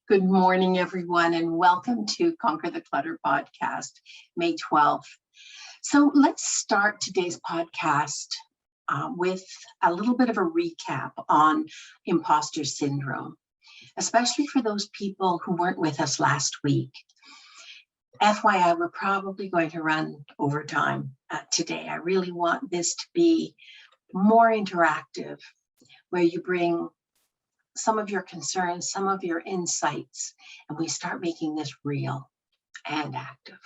Good morning, everyone, and welcome to Conquer the Clutter podcast, May 12th. So let's start today's podcast with a little bit of a recap on imposter syndrome, especially for those people who weren't with us last week. FYI, we're probably going to run over time today. I really want this to be more interactive, where you bring some of your concerns, some of your insights, and we start making this real and active.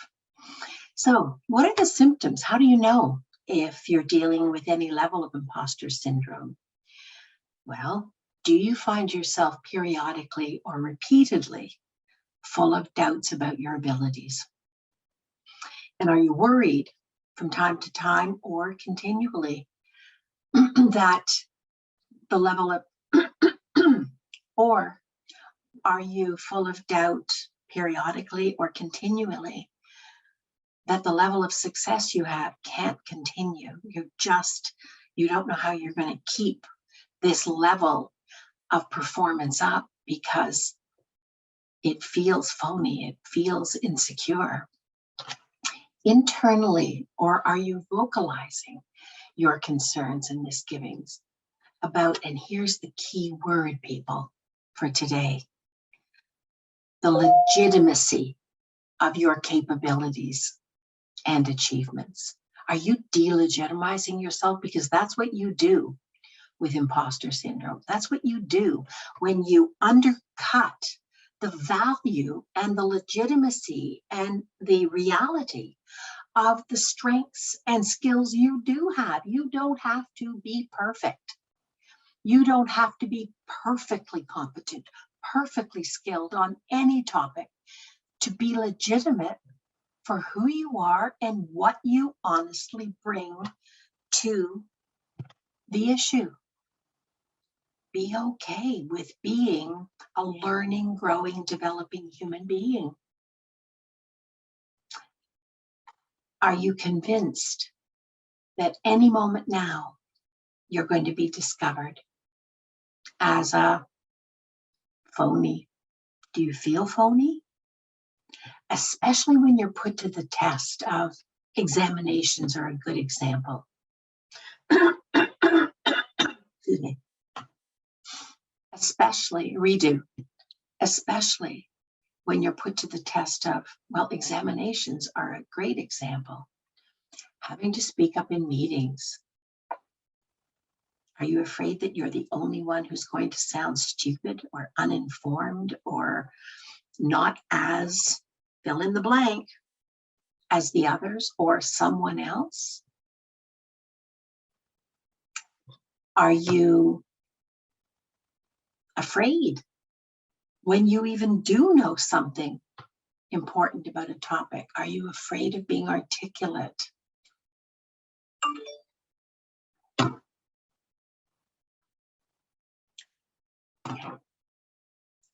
So, what are the symptoms? How do you know if you're dealing with any level of imposter syndrome? Well, do you find yourself periodically or repeatedly full of doubts about your abilities? And are you worried from time to time or continually that the level of or are you full of doubt periodically or continually that the level of success you have can't continue? You don't know how you're going to keep this level of performance up because it feels phony, it feels insecure. Internally, or are you vocalizing your concerns and misgivings about, and here's the key word, people, for today, the legitimacy of your capabilities and achievements. Are you delegitimizing yourself? Because that's what you do with imposter syndrome. That's what you do when you undercut the value and the legitimacy and the reality of the strengths and skills you do have. You don't have to be perfect. You don't have to be perfectly competent, perfectly skilled on any topic to be legitimate for who you are and what you honestly bring to the issue. Be okay with being a learning, growing, developing human being. Are you convinced that any moment now you're going to be discovered as a phony? Do you feel phony? Especially when you're put to the test of examinations are a good example. Excuse me. Especially when you're put to the test of, well, examinations are a great example. Having to speak up in meetings. Are you afraid that you're the only one who's going to sound stupid or uninformed or not as fill in the blank as the others or someone else? Are you afraid when you even do know something important about a topic? Are you afraid of being articulate?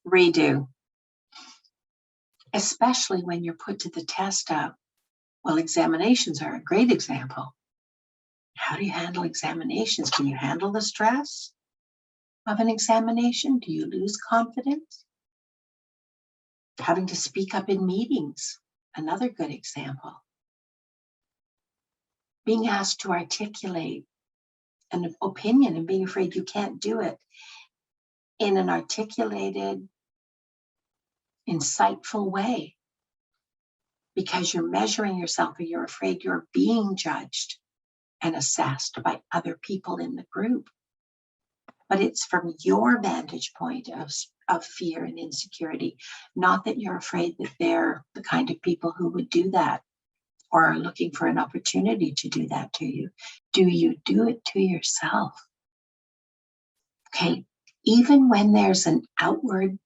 Redo. Especially when you're put to the test of, well, examinations are a great example. How do you handle examinations? Can you handle the stress of an examination? Do you lose confidence? Having to speak up in meetings, another good example. Being asked to articulate an opinion and being afraid you can't do it in an articulated, insightful way because you're measuring yourself or you're afraid you're being judged and assessed by other people in the group. But it's from your vantage point of fear and insecurity, not that you're afraid that they're the kind of people who would do that or are looking for an opportunity to do that to you. Do you do it to yourself? Okay, even when there's an outward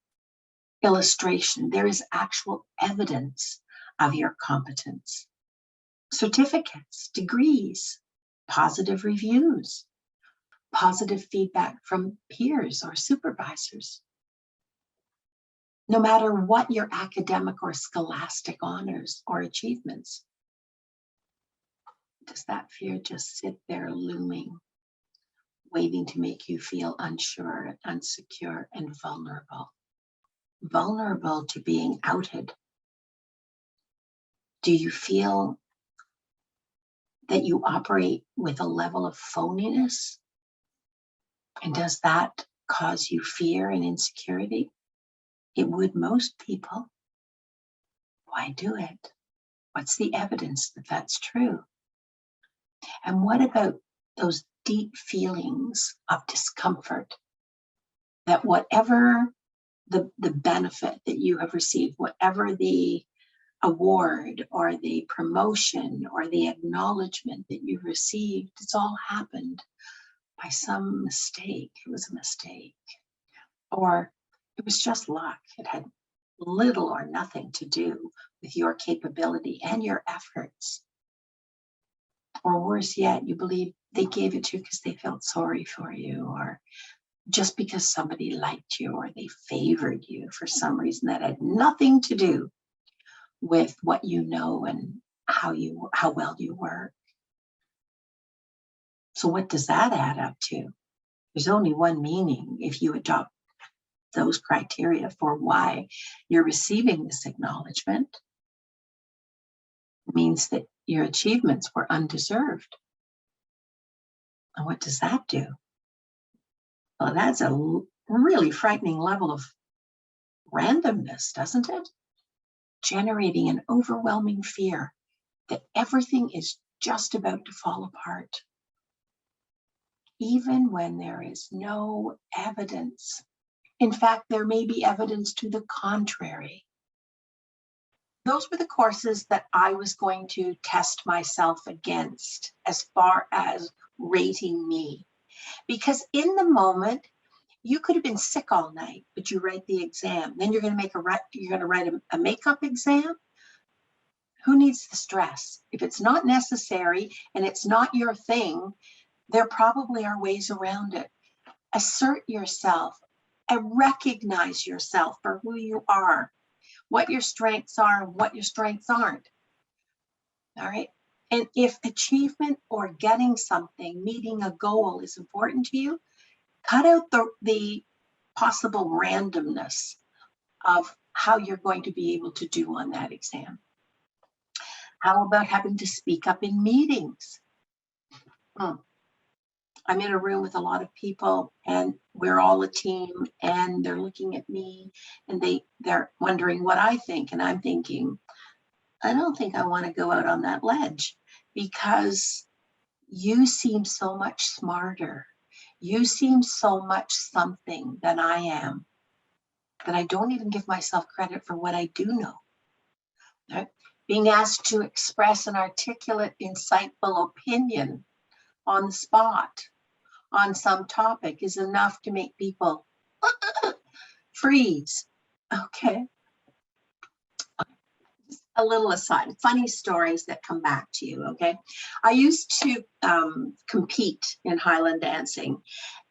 illustration, there is actual evidence of your competence. Certificates, degrees, positive reviews, positive feedback from peers or supervisors. No matter what your academic or scholastic honors or achievements, does that fear just sit there looming, waiting to make you feel unsure, insecure, and vulnerable. Vulnerable to being outed. Do you feel that you operate with a level of phoniness? And does that cause you fear and insecurity? It would most people. Why do it? What's the evidence that that's true? And what about those deep feelings of discomfort that whatever the benefit that you have received, whatever the award or the promotion or the acknowledgement that you've received, it's all happened by some mistake. It was a mistake. Or it was just luck. It had little or nothing to do with your capability and your efforts. Or worse yet, you believe they gave it to you because they felt sorry for you, or just because somebody liked you, or they favored you for some reason that had nothing to do with what you know and how well you work. So what does that add up to? There's only one meaning if you adopt those criteria for why you're receiving this acknowledgement. It means that your achievements were undeserved. And what does that do? Well, that's a really frightening level of randomness, doesn't it? Generating an overwhelming fear that everything is just about to fall apart, even when there is no evidence. In fact, there may be evidence to the contrary. Those were the courses that I was going to test myself against as far as rating me. Because in the moment, you could have been sick all night, but you write the exam. Then you're going to write a makeup exam. Who needs the stress? If it's not necessary and it's not your thing, there probably are ways around it. Assert yourself and recognize yourself for who you are, what your strengths are and what your strengths aren't. All right. And if achievement or getting something, meeting a goal is important to you, cut out the possible randomness of how you're going to be able to do on that exam. How about having to speak up in meetings? I'm in a room with a lot of people and we're all a team and they're looking at me and they're wondering what I think. And I'm thinking, I don't think I want to go out on that ledge because you seem so much smarter. You seem so much something than I am that I don't even give myself credit for what I do know. Right? Being asked to express an articulate, insightful opinion on the spot on some topic is enough to make people freeze. Okay. A little aside, funny stories that come back to you, okay? I used to compete in Highland dancing,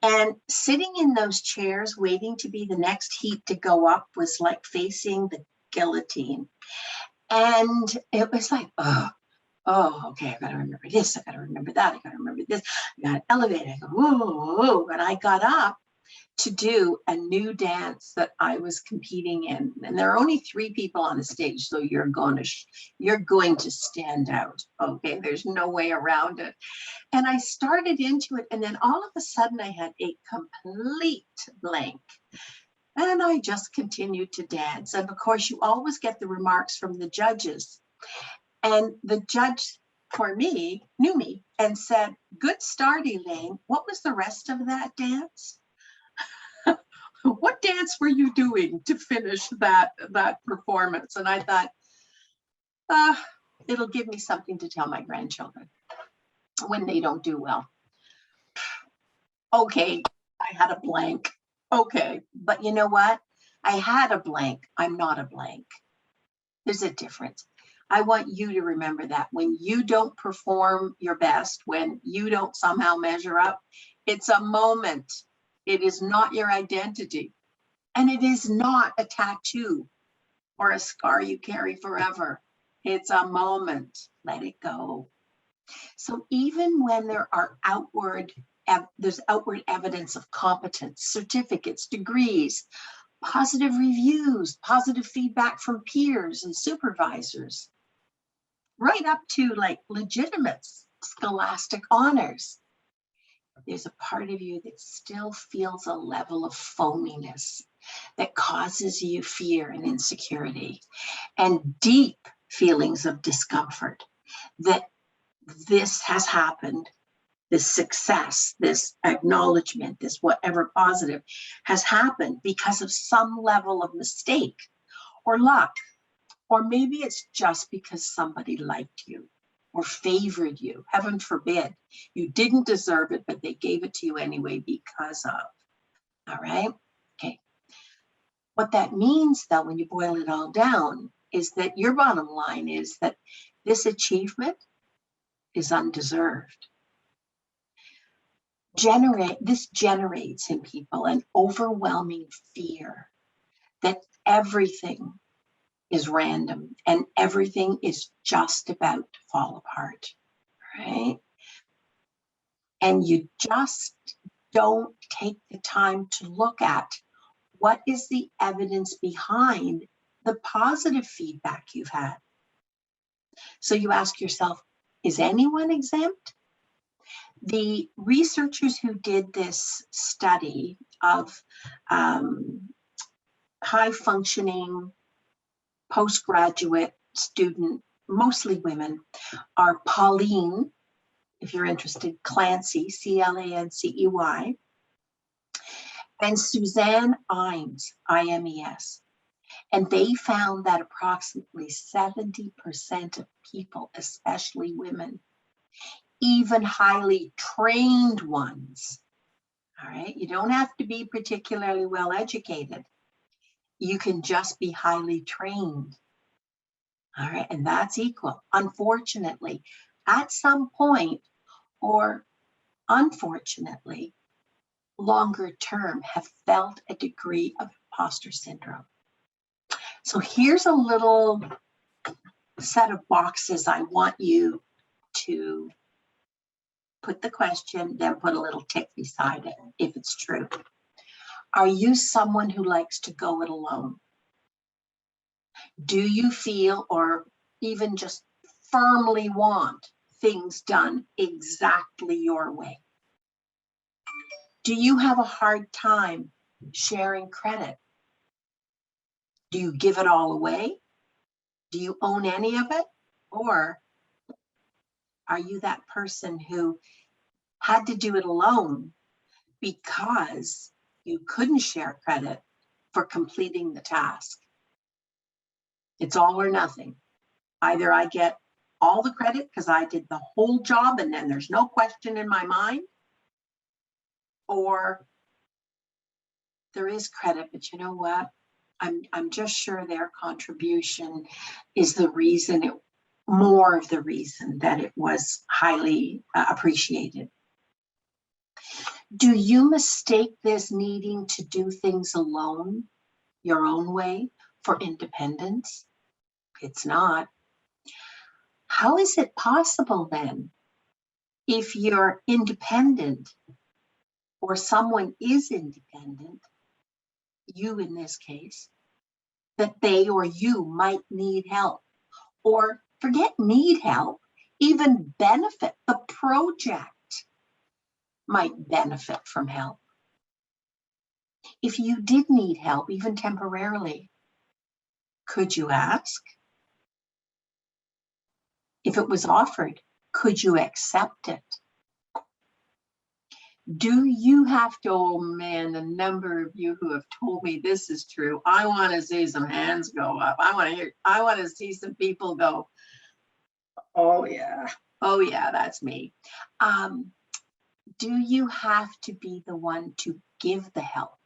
and sitting in those chairs waiting to be the next heat to go up was like facing the guillotine. And it was like, okay, I gotta remember this, I gotta remember that, I gotta remember this, I gotta elevate, I go, whoa, and I got up to do a new dance that I was competing in. And there are only 3 people on the stage, so you're going to stand out, okay? There's no way around it. And I started into it, and then all of a sudden I had a complete blank. And I just continued to dance. And of course, you always get the remarks from the judges. And the judge for me knew me and said, "Good start, Elaine. What was the rest of that dance?" What dance were you doing to finish that performance? And I thought, it'll give me something to tell my grandchildren when they don't do well. Okay, I had a blank. Okay, but you know what? I had a blank. I'm not a blank. There's a difference. I want you to remember that when you don't perform your best, when you don't somehow measure up, it's a moment. It is not your identity. And it is not a tattoo or a scar you carry forever. It's a moment. Let it go. So even when there are outward there's outward evidence of competence, certificates, degrees, positive reviews, positive feedback from peers and supervisors, right up to like legitimate scholastic honors. There's a part of you that still feels a level of foaminess that causes you fear and insecurity and deep feelings of discomfort that this has happened, this success, this acknowledgement, this whatever positive has happened because of some level of mistake or luck. Or maybe it's just because somebody liked you or favored you. Heaven forbid. You didn't deserve it, but they gave it to you anyway because of. All right? Okay. What that means, though, when you boil it all down, is that your bottom line is that this achievement is undeserved. This generates in people an overwhelming fear that everything is random and everything is just about to fall apart, right? And you just don't take the time to look at what is the evidence behind the positive feedback you've had. So you ask yourself, is anyone exempt? The researchers who did this study of high functioning postgraduate student, mostly women, are Pauline, if you're interested, Clancy, C-L-A-N-C-E-Y, and Suzanne Imes, I-M-E-S. And they found that approximately 70% of people, especially women, even highly trained ones, all right? You don't have to be particularly well educated. You can just be highly trained, all right? And that's equal. Unfortunately, at some point, or unfortunately, longer term, have felt a degree of imposter syndrome. So here's a little set of boxes I want you to put the question, then put a little tick beside it if it's true. Are you someone who likes to go it alone? Do you feel or even just firmly want things done exactly your way? Do you have a hard time sharing credit? Do you give it all away? Do you own any of it? Or are you that person who had to do it alone because you couldn't share credit for completing the task? It's all or nothing. Either I get all the credit because I did the whole job and then there's no question in my mind, or there is credit, but you know what? I'm just sure their contribution is the reason, more of the reason that it was highly appreciated. Do you mistake this needing to do things alone, your own way, for independence? It's not. How is it possible then, if you're independent or someone is independent, you in this case, that they or you might need help? Or forget need help, even benefit. The project might benefit from help. If you did need help, even temporarily, could you ask? If it was offered, could you accept it? Do you have to, oh man, the number of you who have told me this is true, I want to see some hands go up. I want to see some people go, oh yeah, that's me. Do you have to be the one to give the help?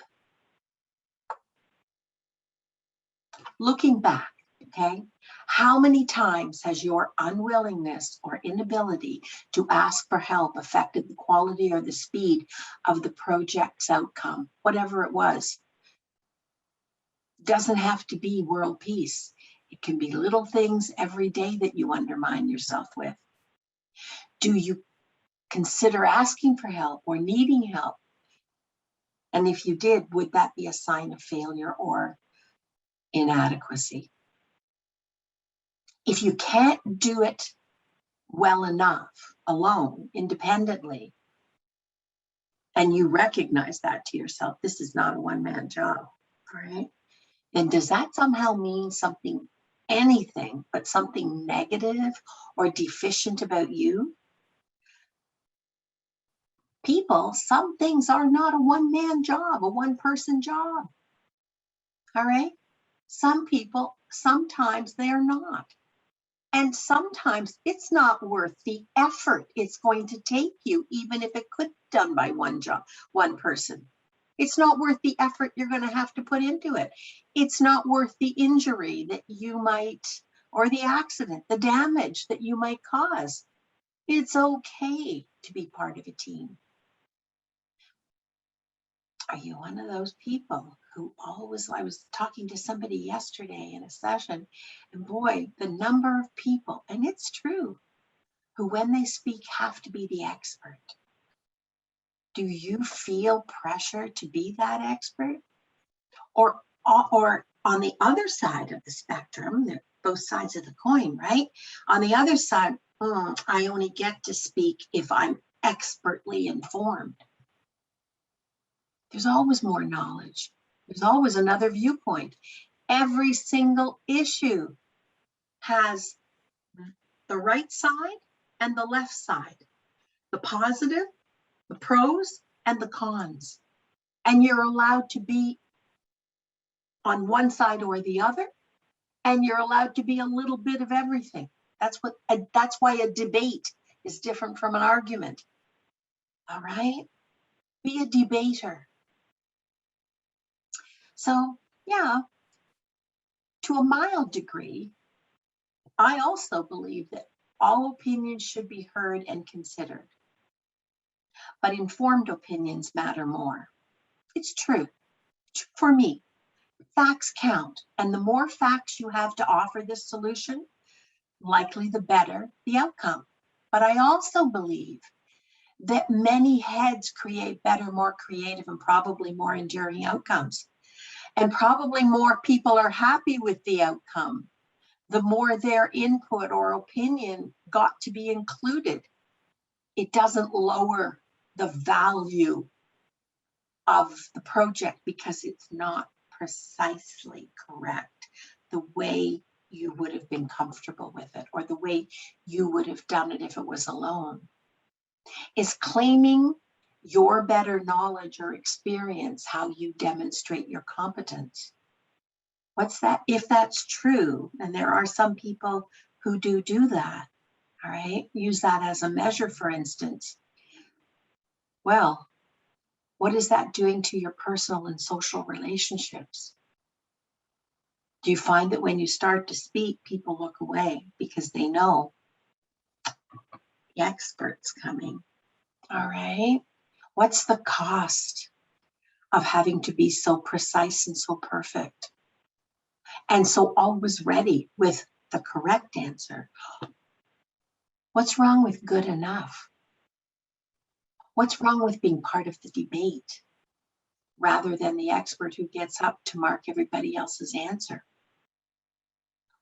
Looking back, okay, how many times has your unwillingness or inability to ask for help affected the quality or the speed of the project's outcome, whatever it was? Doesn't have to be world peace. It can be little things every day that you undermine yourself with. Do you consider asking for help or needing help? And if you did, would that be a sign of failure or inadequacy? If you can't do it well enough alone, independently, and you recognize that to yourself, this is not a one-man job, all right? Then does that somehow mean something, anything but something negative or deficient about you? People, some things are not a one-man job, a one-person job. All right? Some people, sometimes they're not. And sometimes it's not worth the effort it's going to take you, even if it could be done by one person. It's not worth the effort you're going to have to put into it. It's not worth the injury that you might, or the accident, the damage that you might cause. It's okay to be part of a team. Are you one of those people who always, I was talking to somebody yesterday in a session, and boy, the number of people, and it's true, who when they speak have to be the expert. Do you feel pressure to be that expert? Or on the other side of the spectrum, they're both sides of the coin, right? On the other side, I only get to speak if I'm expertly informed. There's always more knowledge. There's always another viewpoint. Every single issue has the right side and the left side, the positive, the pros, and the cons. And you're allowed to be on one side or the other, and you're allowed to be a little bit of everything. That's why a debate is different from an argument. All right? Be a debater. So, yeah, to a mild degree, I also believe that all opinions should be heard and considered, but informed opinions matter more. It's true. For me, facts count, and the more facts you have to offer this solution, likely the better the outcome. But I also believe that many heads create better, more creative, and probably more enduring outcomes. And probably more people are happy with the outcome the more their input or opinion got to be included. It doesn't lower the value of the project because it's not precisely correct the way you would have been comfortable with it or the way you would have done it if it was alone. Is claiming your better knowledge or experience how you demonstrate your competence? What's that? If that's true, and there are some people who do that, all right, use that as a measure, for instance. Well, what is that doing to your personal and social relationships? Do you find that when you start to speak, people look away because they know the expert's coming? All right. What's the cost of having to be so precise and so perfect? And so always ready with the correct answer. What's wrong with good enough? What's wrong with being part of the debate rather than the expert who gets up to mark everybody else's answer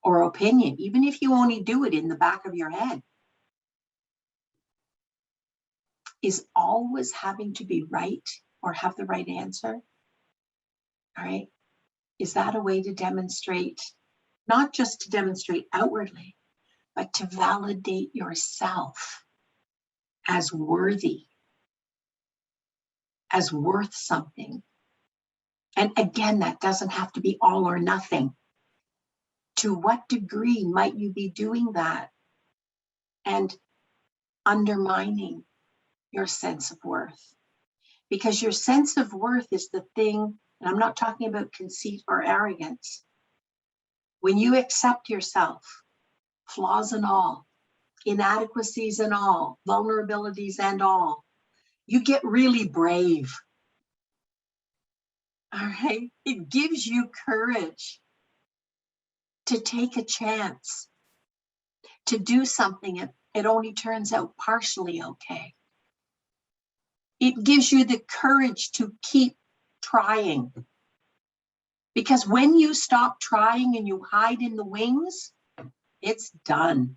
or opinion, even if you only do it in the back of your head? Is always having to be right or have the right answer? All right. Is that a way to demonstrate, not just to demonstrate outwardly, but to validate yourself as worthy, as worth something? And again, that doesn't have to be all or nothing. To what degree might you be doing that and undermining your sense of worth? Because your sense of worth is the thing, and I'm not talking about conceit or arrogance. When you accept yourself, flaws and all, inadequacies and all, vulnerabilities and all, you get really brave. All right? It gives you courage to take a chance, to do something it only turns out partially okay. It gives you the courage to keep trying. Because when you stop trying and you hide in the wings, it's done.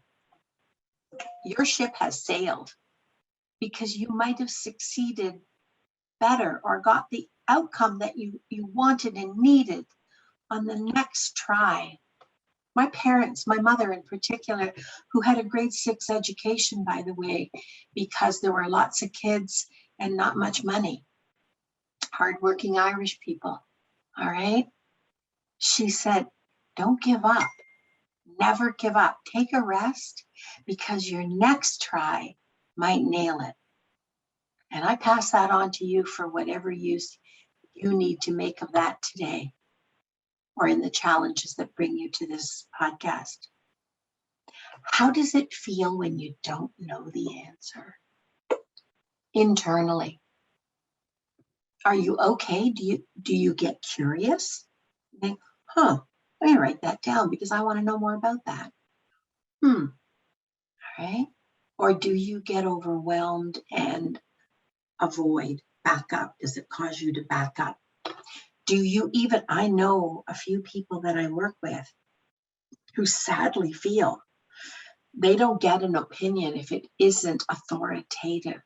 Your ship has sailed because you might have succeeded better or got the outcome that you wanted and needed on the next try. My parents, my mother in particular, who had a grade 6 education, by the way, because there were lots of kids and not much money. Hardworking Irish people, all right? She said, don't give up. Never give up. Take a rest because your next try might nail it. And I pass that on to you for whatever use you need to make of that today or in the challenges that bring you to this podcast. How does it feel when you don't know the answer? Internally. Are you okay? Do you get curious? Think, I'm gonna write that down because I want to know more about that. All right. Or do you get overwhelmed and avoid, back up? Does it cause you to back up? Do you even, I know a few people that I work with who sadly feel they don't get an opinion if it isn't authoritative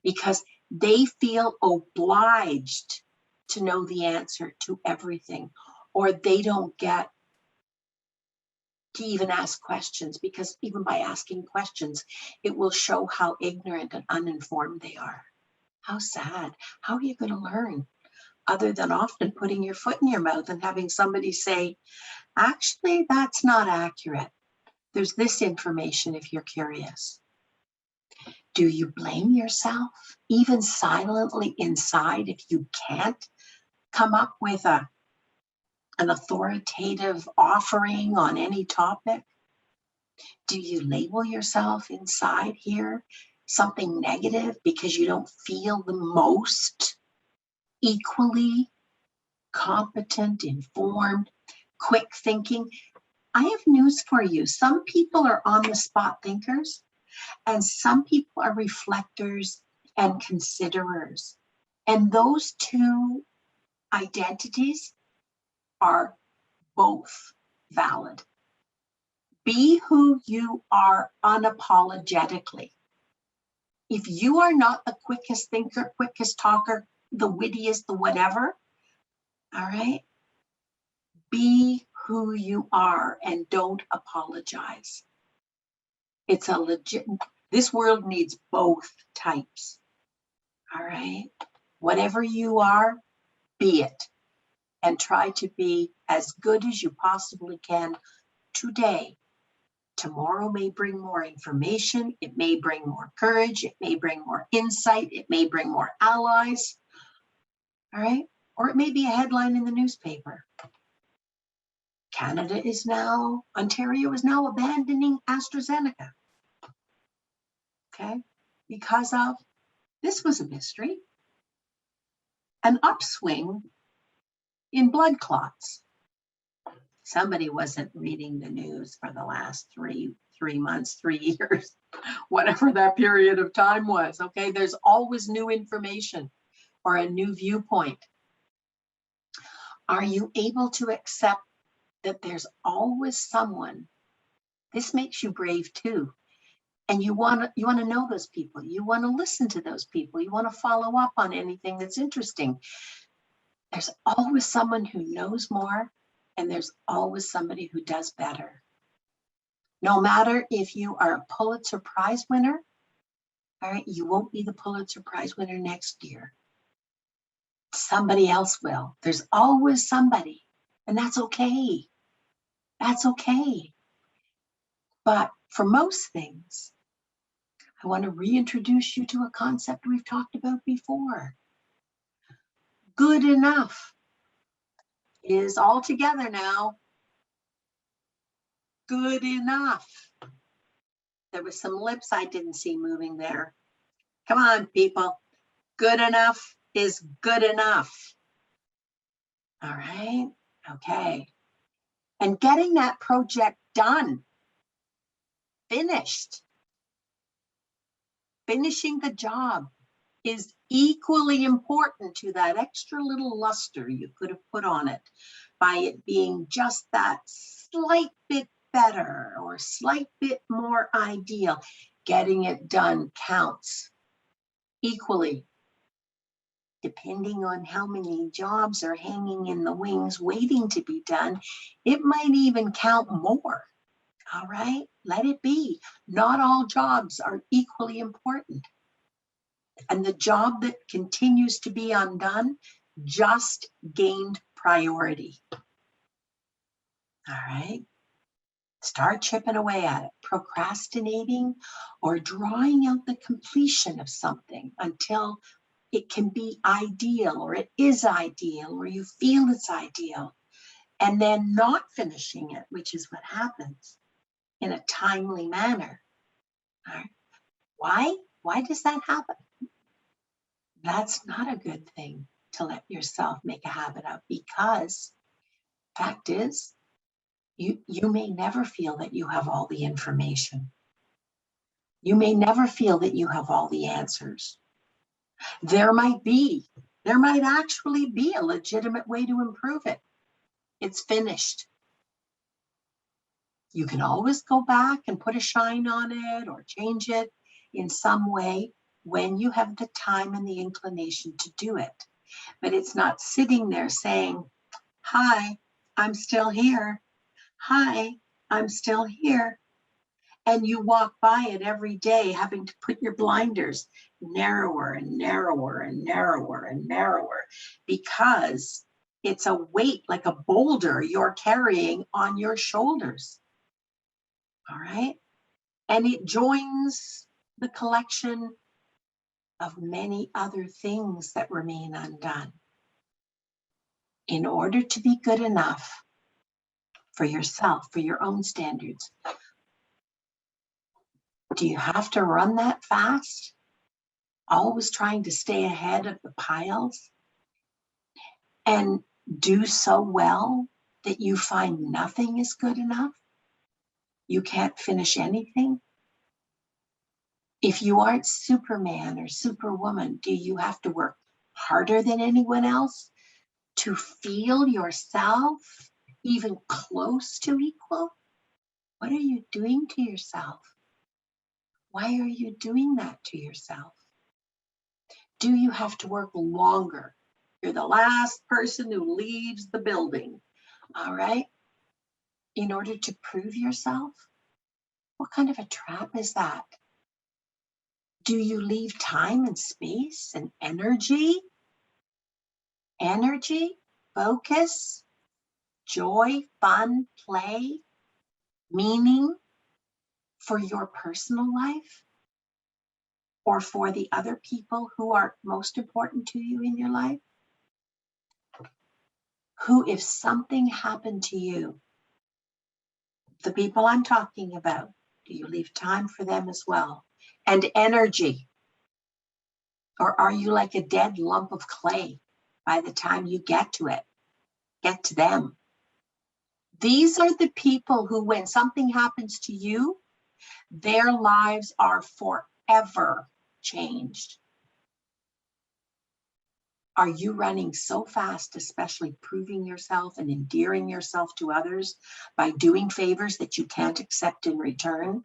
because they feel obliged to know the answer to everything, or they don't get to even ask questions because even by asking questions, it will show how ignorant and uninformed they are. How sad. How are you going to learn other than often putting your foot in your mouth and having somebody say, actually, that's not accurate. There's this information if you're curious. Do you blame yourself, even silently inside, if you can't come up with an authoritative offering on any topic? Do you label yourself inside here something negative because you don't feel the most equally competent, informed, quick thinking? I have news for you. Some people are on the spot thinkers, and some people are reflectors and considerers. And those two identities are both valid. Be who you are unapologetically. If you are not the quickest thinker, quickest talker, the wittiest, the whatever, all right, be who you are and don't apologize. It's a legit, this world needs both types, all right? Whatever you are, be it, and try to be as good as you possibly can today. Tomorrow may bring more information, it may bring more courage, it may bring more insight, it may bring more allies, all right? Or it may be a headline in the newspaper. Ontario is now abandoning AstraZeneca, okay? Because of, this was a mystery, an upswing in blood clots. Somebody wasn't reading the news for the last three months, 3 years, whatever that period of time was, okay? There's always new information or a new viewpoint. Are you able to accept that there's always someone? This makes you brave too. And you want to know those people. You want to listen to those people. You want to follow up on anything that's interesting. There's always someone who knows more, and there's always somebody who does better. No matter if you are a Pulitzer Prize winner, all right, you won't be the Pulitzer Prize winner next year. Somebody else will. There's always somebody, and that's okay. That's okay. But for most things, I want to reintroduce you to a concept we've talked about before. Good enough is all together now. Good enough. There was some lips I didn't see moving there. Come on, people. Good enough is good enough. All right. Okay. And getting that project done, finished, finishing the job is equally important to that extra little luster you could have put on it by it being just that slight bit better or slight bit more ideal. Getting it done counts equally. Depending on how many jobs are hanging in the wings waiting to be done, it might even count more. All right, let it be. Not all jobs are equally important. And the job that continues to be undone just gained priority. All right, start chipping away at it, procrastinating or drawing out the completion of something until it can be ideal or it is ideal or you feel it's ideal, and then not finishing it, which is what happens, in a timely manner. All right. Why? Why does that happen? That's not a good thing to let yourself make a habit of, because fact is, you may never feel that you have all the information. You may never feel that you have all the answers. There might actually be a legitimate way to improve it. It's finished. You can always go back and put a shine on it or change it in some way when you have the time and the inclination to do it. But it's not sitting there saying, hi, I'm still here. Hi, I'm still here. And you walk by it every day having to put your blinders narrower and narrower and narrower and narrower, because it's a weight like a boulder you're carrying on your shoulders. All right. And it joins the collection of many other things that remain undone. In order to be good enough for yourself, for your own standards, do you have to run that fast? Always trying to stay ahead of the piles and do so well that you find nothing is good enough? You can't finish anything? If you aren't Superman or Superwoman, do you have to work harder than anyone else to feel yourself even close to equal? What are you doing to yourself? Why are you doing that to yourself? Do you have to work longer? You're the last person who leaves the building, all right? In order to prove yourself? What kind of a trap is that? Do you leave time and space and energy, focus, joy, fun, play, meaning for your personal life or for the other people who are most important to you in your life? Who, if something happened to you, the people I'm talking about, do you leave time for them as well? And energy? Or are you like a dead lump of clay by the time you get to them? These are the people who, when something happens to you, their lives are forever changed. Are you running so fast, especially proving yourself and endearing yourself to others by doing favors that you can't accept in return,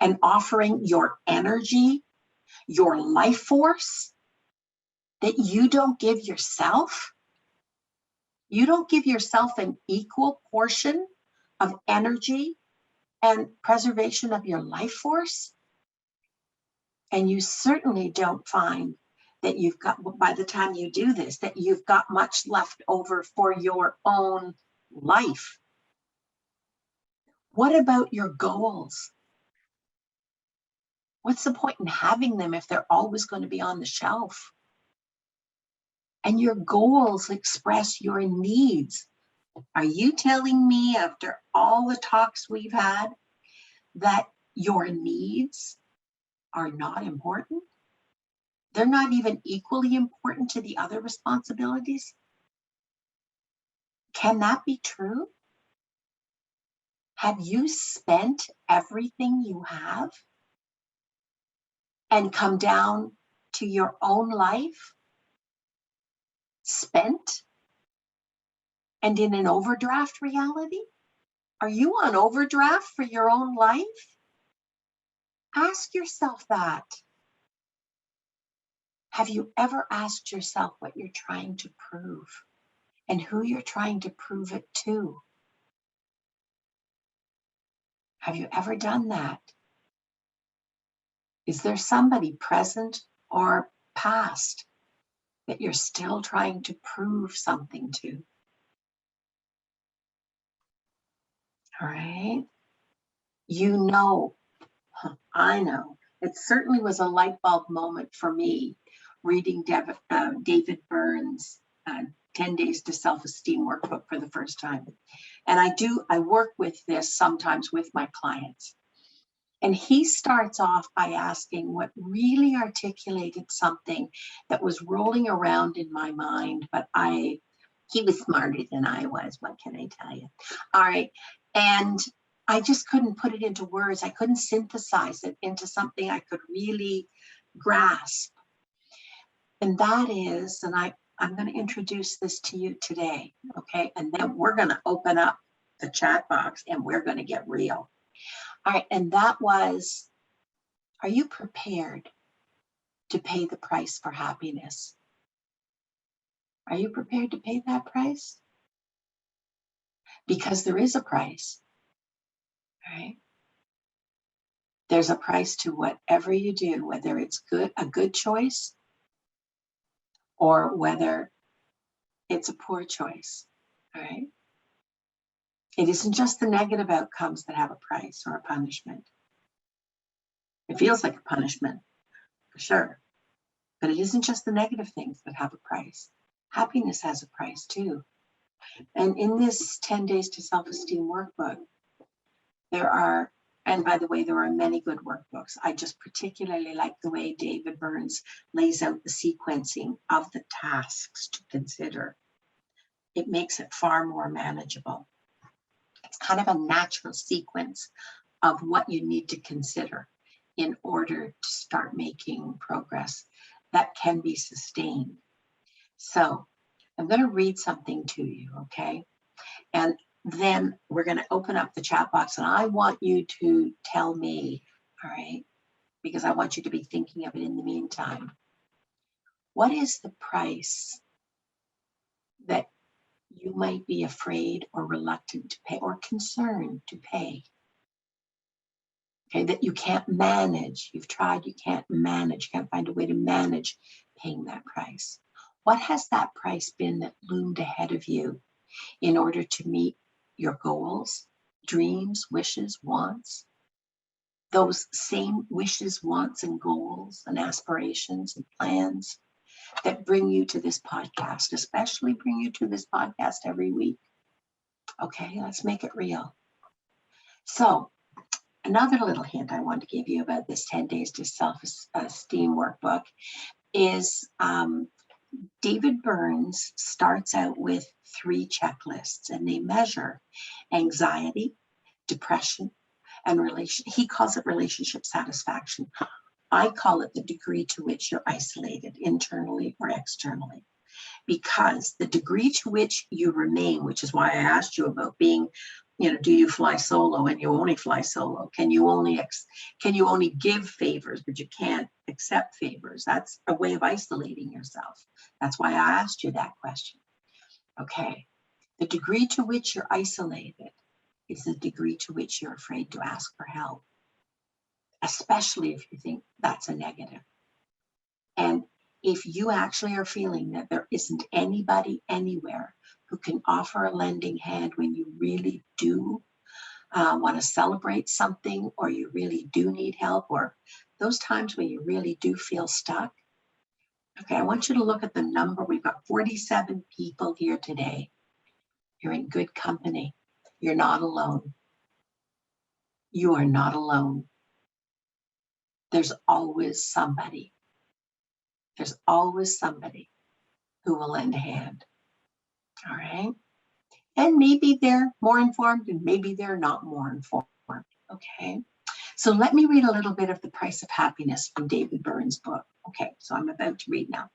and offering your energy, your life force that you don't give yourself? You don't give yourself an equal portion of energy and preservation of your life force? And you certainly don't find that you've got, by the time you do this, that you've got much left over for your own life. What about your goals? What's the point in having them if they're always going to be on the shelf? And your goals express your needs. Are you telling me, after all the talks we've had, that your needs are not important? They're not even equally important to the other responsibilities? Can that be true? Have you spent everything you have and come down to your own life spent and in an overdraft reality? Are you on overdraft for your own life? Ask yourself that. Have you ever asked yourself what you're trying to prove and who you're trying to prove it to? Have you ever done that? Is there somebody present or past that you're still trying to prove something to? All right. You know, I know, it certainly was a light bulb moment for me reading David Burns' 10 Days to Self-Esteem workbook for the first time. And I work with this sometimes with my clients. And he starts off by asking what really articulated something that was rolling around in my mind, but he was smarter than I was. What can I tell you? All right. And I just couldn't put it into words. I couldn't synthesize it into something I could really grasp. And that is, and I'm going to introduce this to you today, okay? And then we're going to open up the chat box and we're going to get real. All right, and that was, are you prepared to pay the price for happiness? Are you prepared to pay that price? Because there is a price, right? There's a price to whatever you do, whether it's a good choice or whether it's a poor choice, all right? It isn't just the negative outcomes that have a price or a punishment. It feels like a punishment, for sure, but it isn't just the negative things that have a price. Happiness has a price too. And in this 10 Days to Self-Esteem workbook, there are, and by the way, there are many good workbooks. I just particularly like the way David Burns lays out the sequencing of the tasks to consider. It makes it far more manageable. It's kind of a natural sequence of what you need to consider in order to start making progress that can be sustained. So I'm going to read something to you, okay? And then we're going to open up the chat box and I want you to tell me, all right, because I want you to be thinking of it in the meantime. What is the price that you might be afraid or reluctant to pay or concerned to pay? Okay, that you can't manage. You've tried, you can't manage, can't find a way to manage paying that price. What has that price been that loomed ahead of you in order to meet your goals, dreams, wishes, wants? Those same wishes, wants, and goals and aspirations and plans that bring you to this podcast, especially bring you to this podcast every week. Okay, let's make it real. So, another little hint I want to give you about this 10 Days to Self-Esteem workbook is David Burns starts out with 3 checklists, and they measure anxiety, depression, and he calls it relationship satisfaction. I call it the degree to which you're isolated internally or externally, because the degree to which you remain, which is why I asked you about being, do you fly solo? And you only fly solo. Can you only give favors, but you can't accept favors? That's a way of isolating yourself. That's why I asked you that question. Okay. The degree to which you're isolated is the degree to which you're afraid to ask for help, especially if you think that's a negative. And if you actually are feeling that there isn't anybody anywhere who can offer a lending hand when you really do want to celebrate something, or you really do need help, or those times when you really do feel stuck, okay, I want you to look at the number. We've got 47 people here today. You're in good company. You're not alone. You are not alone. There's always somebody. There's always somebody who will lend a hand. All right. And maybe they're more informed and maybe they're not more informed. Okay. So let me read a little bit of The Price of Happiness from David Burns' book. Okay, so I'm about to read now.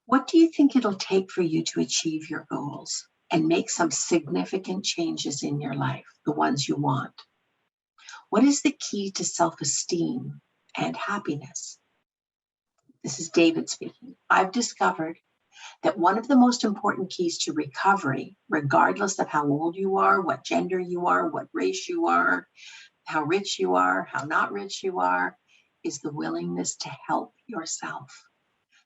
What do you think it'll take for you to achieve your goals and make some significant changes in your life, the ones you want? What is the key to self-esteem and happiness? This is David speaking. I've discovered that one of the most important keys to recovery, regardless of how old you are, what gender you are, what race you are, how rich you are, how not rich you are, is the willingness to help yourself.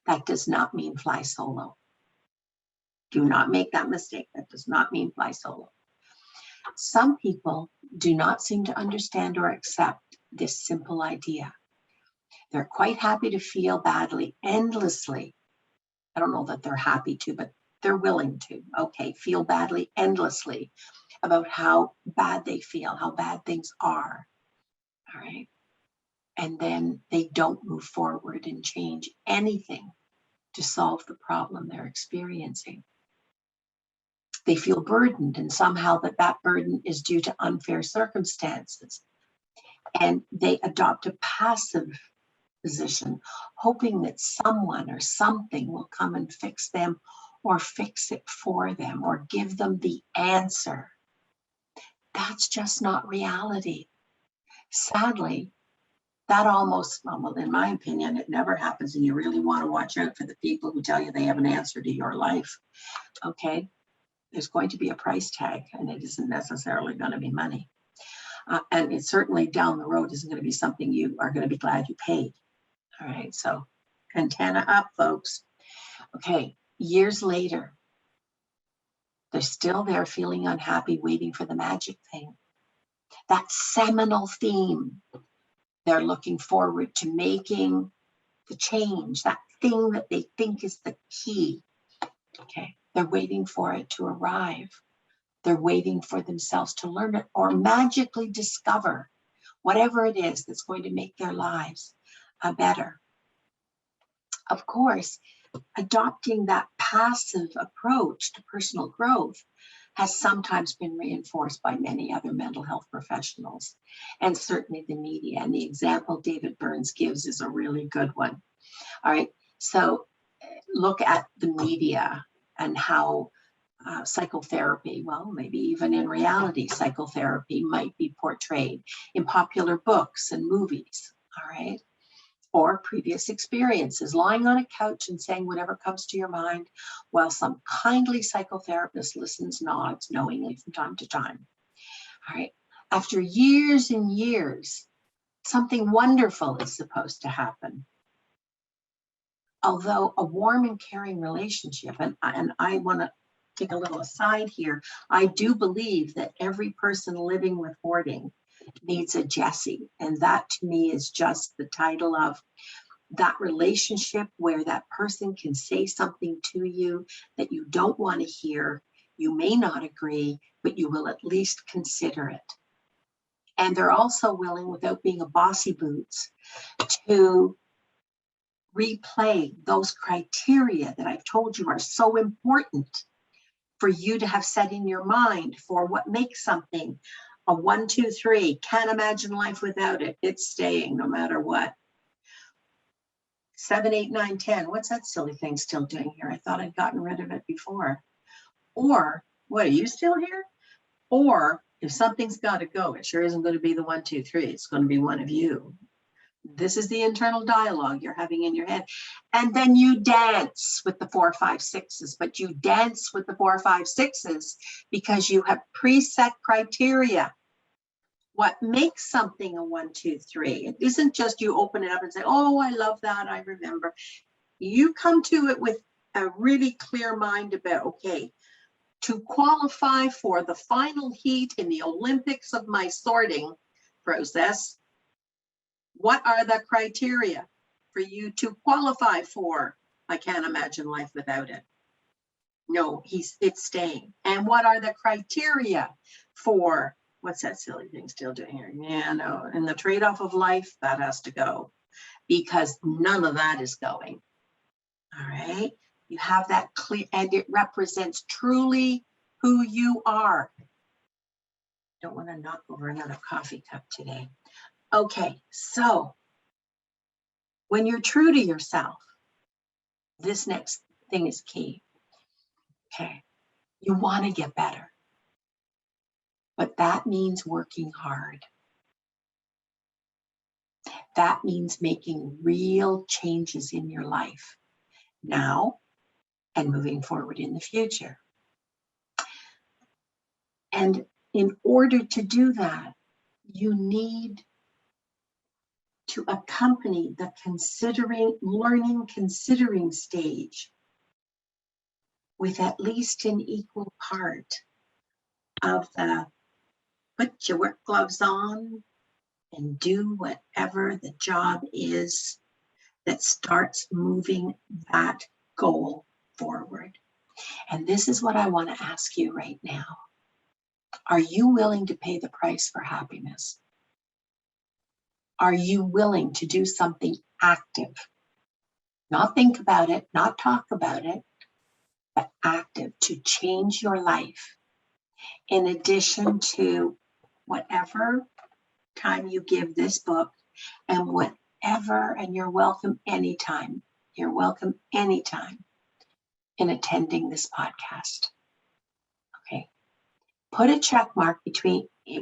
That does not mean fly solo. Do not make that mistake. That does not mean fly solo. Some people do not seem to understand or accept this simple idea. They're quite happy to feel badly endlessly. I don't know that they're happy to, but they're willing to, okay, feel badly endlessly about how bad they feel, how bad things are, all right? And then they don't move forward and change anything to solve the problem they're experiencing. They feel burdened, and somehow that burden is due to unfair circumstances. And they adopt a passive position, hoping that someone or something will come and fix them or fix it for them or give them the answer. That's just not reality. Sadly, that almost, well, in my opinion, it never happens, and you really want to watch out for the people who tell you they have an answer to your life, okay? There's going to be a price tag, and it isn't necessarily going to be money. And it certainly down the road isn't going to be something you are going to be glad you paid. All right, so antenna up, folks. Okay, years later, they're still there feeling unhappy, waiting for the magic thing. That seminal theme they're looking forward to making the change, that thing that they think is the key. Okay, they're waiting for it to arrive. They're waiting for themselves to learn it or magically discover whatever it is that's going to make their lives better. Of course, adopting that passive approach to personal growth has sometimes been reinforced by many other mental health professionals and certainly the media. And the example David Burns gives is a really good one. All right, so look at the media and how psychotherapy, well, maybe even in reality, psychotherapy might be portrayed in popular books and movies, all right? Or previous experiences, lying on a couch and saying whatever comes to your mind while some kindly psychotherapist listens, nods knowingly from time to time. All right. After years and years, something wonderful is supposed to happen. Although a warm and caring relationship, and I want to take a little aside here, I do believe that every person living with hoarding needs a Jessie. And that to me is just the title of that relationship where that person can say something to you that you don't want to hear. You may not agree, but you will at least consider it. And they're also willing, without being a bossy boots, to replay those criteria that I've told you are so important for you to have set in your mind for what makes something a 1, 2, 3. Can't imagine life without it. It's staying no matter what. 7, 8, 9, 10. What's that silly thing still doing here? I thought I'd gotten rid of it before. Or, what, are you still here? Or, if something's got to go, it sure isn't going to be the 1, 2, 3. It's going to be one of you. This is the internal dialogue you're having in your head. And then you dance with the 4, 5, 6s, but you dance with the 4, 5, 6s because you have preset criteria. What makes something a 1, 2, 3? It isn't just you open it up and say, oh, I love that, I remember. You come to it with a really clear mind about, okay, to qualify for the final heat in the Olympics of my sorting process, what are the criteria for you to qualify for? I can't imagine life without it. No, it's staying. And what are the criteria for, what's that silly thing still doing here? Yeah, no, and the trade-off of life, that has to go because none of that is going. All right, you have that clear, and it represents truly who you are. don't want to knock over another coffee cup today. Okay, so when you're true to yourself, this next thing is key. Okay, you want to get better, but that means working hard. That means making real changes in your life now and moving forward in the future. And in order to do that, you need to accompany the learning, considering stage with at least an equal part of the put your work gloves on and do whatever the job is that starts moving that goal forward. And this is what I want to ask you right now. Are you willing to pay the price for happiness? Are you willing to do something active? Not think about it, not talk about it, but active to change your life. In addition to whatever time you give this book and whatever, and you're welcome anytime. You're welcome anytime in attending this podcast. Okay. Put a check mark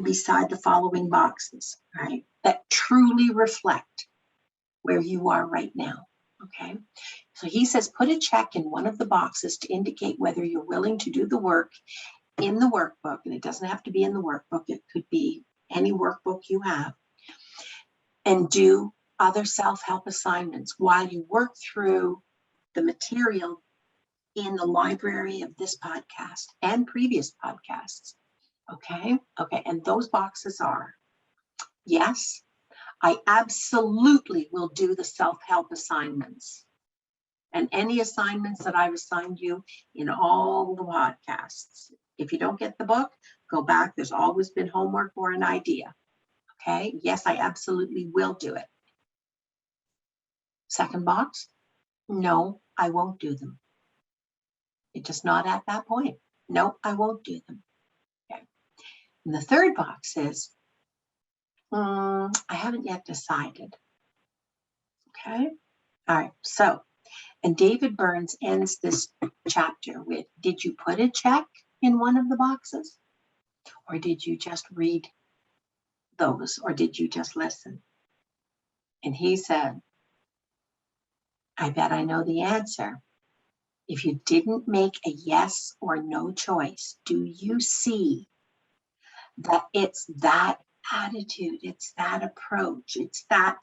beside the following boxes, right? That truly reflect where you are right now. Okay. So he says, put a check in one of the boxes to indicate whether you're willing to do the work in the workbook. And it doesn't have to be in the workbook. It could be any workbook you have. And do other self-help assignments while you work through the material in the library of this podcast and previous podcasts. Okay. And those boxes are, yes, I absolutely will do the self-help assignments and any assignments that I've assigned you in all the podcasts. If you don't get the book, go back. There's always been homework or an idea. Okay. Yes, I absolutely will do it. Second box, no, I won't do them. It's just not at that point. No, I won't do them. Okay. And the third box is, I haven't yet decided. Okay. All right. So, and David Burns ends this chapter with, did you put a check in one of the boxes? Or did you just read those? Or did you just listen? And he said, I bet I know the answer. If you didn't make a yes or no choice, do you see that it's that attitude, it's that approach, it's that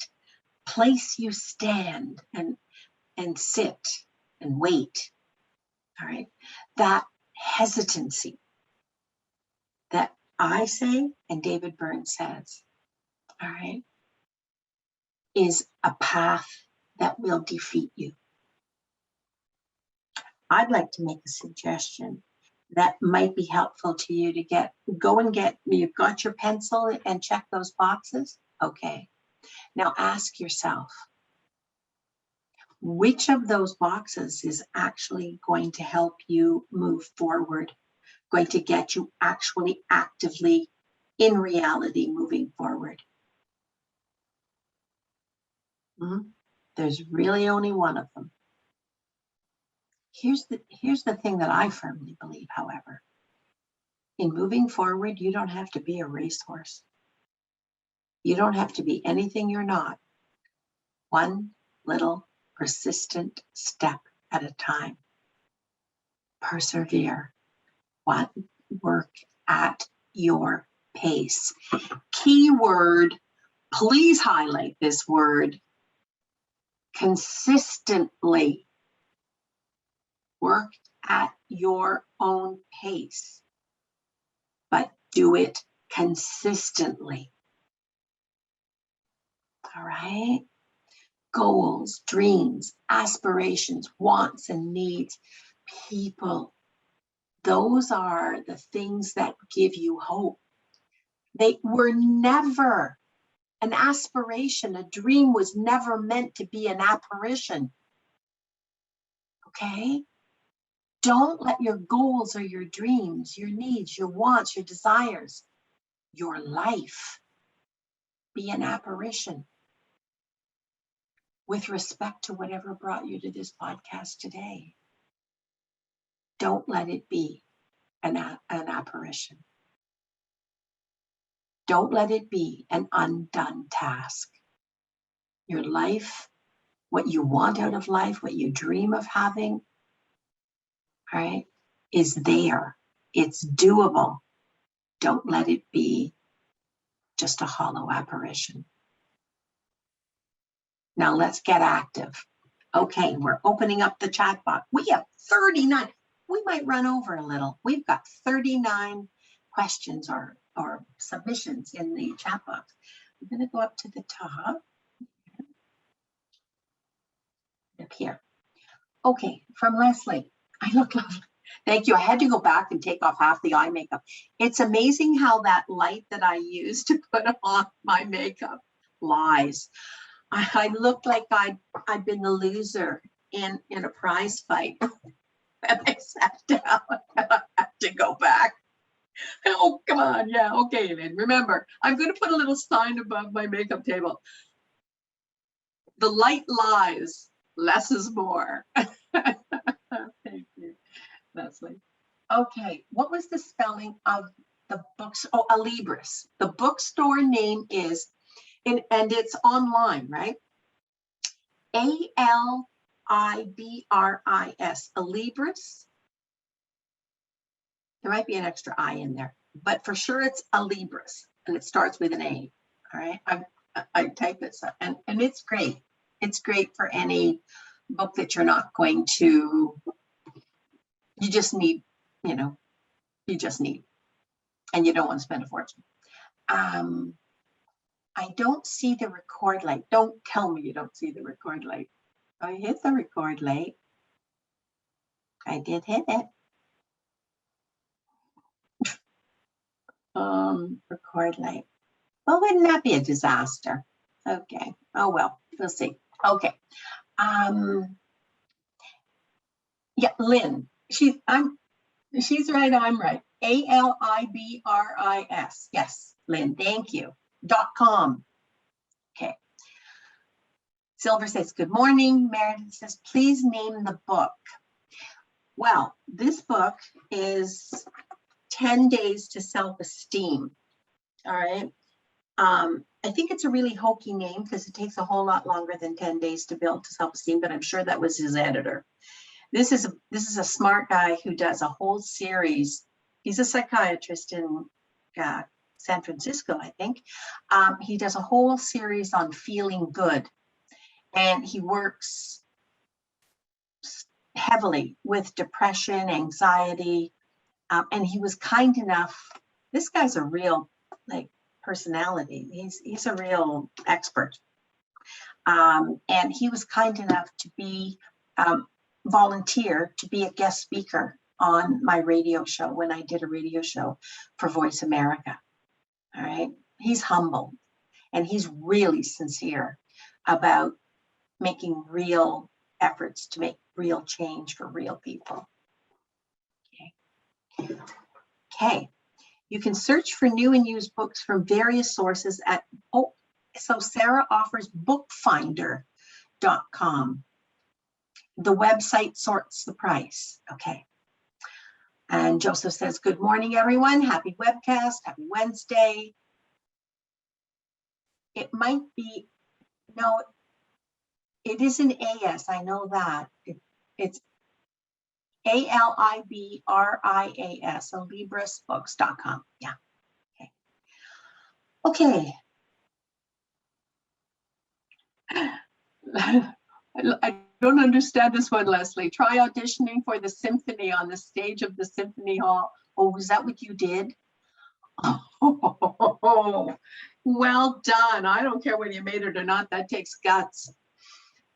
place you stand and sit and wait, all right? That hesitancy that I say and David Burns says, all right, is a path that will defeat you. I'd like to make a suggestion that might be helpful to you to you've got your pencil and check those boxes. Okay. Now ask yourself, which of those boxes is actually going to help you move forward, going to get you actually actively in reality moving forward? There's really only one of them. Here's the thing that I firmly believe, however. In moving forward, you don't have to be a racehorse. You don't have to be anything you're not. One little persistent step at a time. Persevere. Work at your pace. Keyword, please highlight this word, consistently. Work at your own pace, but do it consistently. All right? Goals, dreams, aspirations, wants and needs, people. Those are the things that give you hope. They were never an aspiration. A dream was never meant to be an apparition. Okay? Don't let your goals or your dreams, your needs, your wants, your desires your life be an apparition with respect to whatever brought you to this podcast today. Don't let it be an apparition. Don't let it be an undone task. Your life, what you want out of life, what you dream of having, right, is there. It's doable. Don't let it be just a hollow apparition. Now let's get active. Okay, we're opening up the chat box. We have 39. We might run over a little. We've got 39 questions or submissions in the chat box. I'm going to go up to the top. Up here. Okay, from Leslie. I look lovely. Thank you. I had to go back and take off half the eye makeup. It's amazing how that light that I use to put on my makeup lies. I looked like I'd been the loser in a prize fight. And I sat down. I had to go back. Oh, come on. Yeah, okay, then. Remember, I'm going to put a little sign above my makeup table. The light lies. Less is more. Thank you, Leslie. Okay, what was the spelling of the books? Oh, Alibris. The bookstore name is, and it's online, right? A-L-I-B-R-I-S, Alibris. There might be an extra I in there, but for sure it's Alibris, and it starts with an A. All right, I type it, and it's great. It's great for any book that you're not going to, you just need, and you don't want to spend a fortune. I don't see the record light. Don't tell me you don't see the record light. I hit the record light. I did hit it. Record light. Well, wouldn't that be a disaster? Okay. Oh well, we'll see. Okay. Yeah, Lynn. She's right. I'm right. A-L-I-B-R-I-S. Yes, Lynn. Thank you. .com. Okay. Silver says, good morning. Meredith says, please name the book. Well, this book is 10 Days to Self-Esteem. All right. I think it's a really hokey name because it takes a whole lot longer than 10 days to build to self-esteem, but I'm sure that was his editor. This is a smart guy who does a whole series. He's a psychiatrist in San Francisco, I think. He does a whole series on feeling good, and he works heavily with depression, anxiety, and he was kind enough. This guy's a real personality. He's a real expert, and he was kind enough to be volunteer to be a guest speaker on my radio show when I did a radio show for Voice America. All right, he's humble, and he's really sincere about making real efforts to make real change for real people. Okay. You can search for new and used books from various sources at, so Sarah offers bookfinder.com. The website sorts the price. Okay. And Joseph says, good morning, everyone. Happy webcast. Happy Wednesday. It might be, no, it is an AS. I know that. It's A-L-I-B-R-I-A-S, alibrisbooks.com. Yeah. Okay. I don't understand this one, Leslie. Try auditioning for the symphony on the stage of the Symphony Hall. Oh, is that what you did? Oh, well done. I don't care whether you made it or not. That takes guts.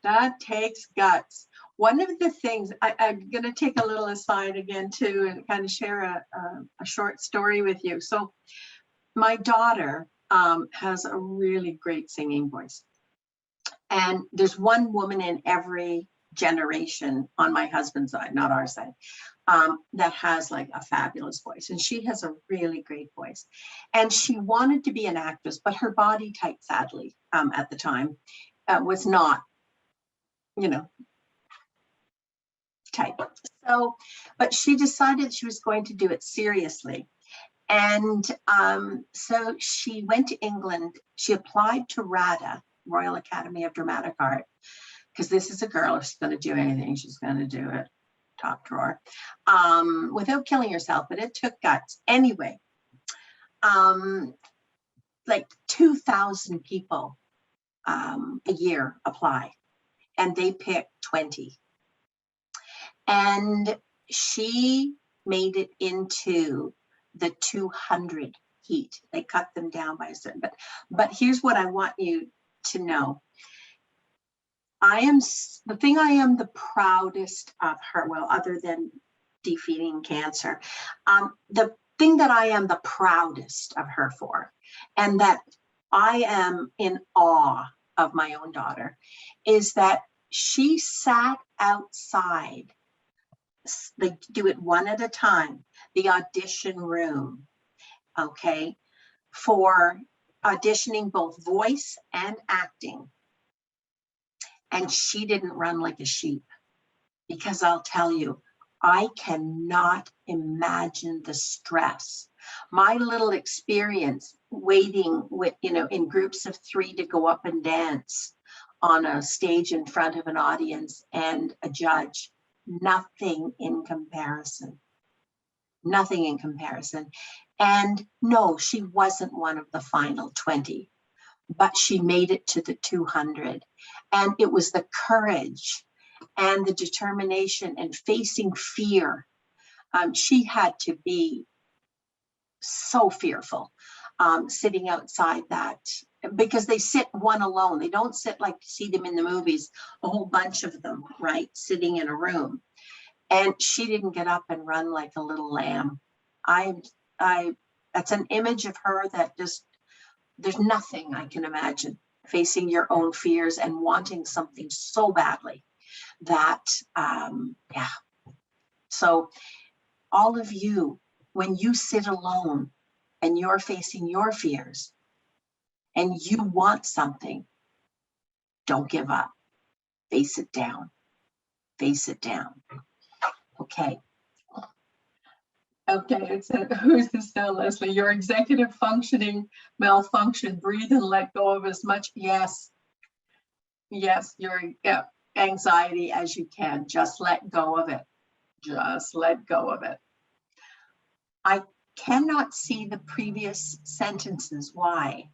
That takes guts. One of the things, I'm going to take a little aside again too and kind of share a short story with you. So my daughter has a really great singing voice. And there's one woman in every generation on my husband's side, not our side, that has like a fabulous voice. And she has a really great voice. And she wanted to be an actress, but her body type, sadly, at the time, was not, you know, type. So, but she decided she was going to do it seriously. And so she went to England. She applied to RADA, Royal Academy of Dramatic Art, because this is a girl, if she's going to do anything, she's going to do it top drawer, without killing herself, but it took guts. Anyway, like 2,000 people a year apply, and they pick 20. And she made it into the 200 heat. They cut them down by a certain, but here's what I want you to know. The thing I am the proudest of her, well, other than defeating cancer, the thing that I am the proudest of her for, and that I am in awe of my own daughter, is that she sat outside, they do it one at a time, the audition room, okay, for auditioning both voice and acting. And she didn't run like a sheep, because I'll tell you, I cannot imagine the stress. My little experience waiting with, in groups of 3 to go up and dance on a stage in front of an audience and a judge, nothing in comparison. Nothing in comparison. And no, she wasn't one of the final 20, but she made it to the 200. And it was the courage and the determination and facing fear. She had to be so fearful, sitting outside that, because they sit one alone. They don't sit like you see them in the movies, a whole bunch of them, right, sitting in a room. And she didn't get up and run like a little lamb. That's an image of her that just, there's nothing I can imagine, facing your own fears and wanting something so badly that, yeah. So all of you, when you sit alone and you're facing your fears and you want something, don't give up. Face it down. Face it down. Okay. Okay, it said, who's this now, Leslie? Your executive functioning malfunction. Breathe and let go of as much. Yes. Yes, your anxiety as you can. Just let go of it. Just let go of it. I cannot see the previous sentences. Why?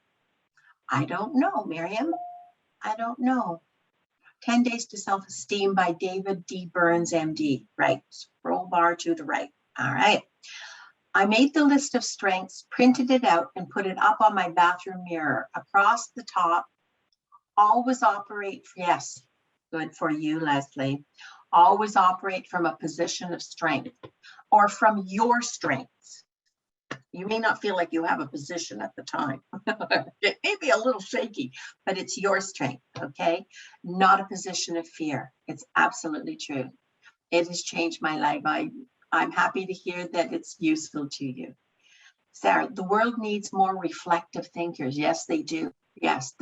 I don't know, Miriam. I don't know. 10 Days to Self-Esteem by David D. Burns, MD. Right, scroll bar to the right. All right. I made the list of strengths, printed it out, and put it up on my bathroom mirror. Across the top, always operate, yes, good for you, Leslie. Always operate from a position of strength or from your strengths. You may not feel like you have a position at the time. It may be a little shaky, but it's your strength, okay? Not a position of fear. It's absolutely true. It has changed my life. I'm happy to hear that it's useful to you. Sarah, the world needs more reflective thinkers. Yes, they do. Yes,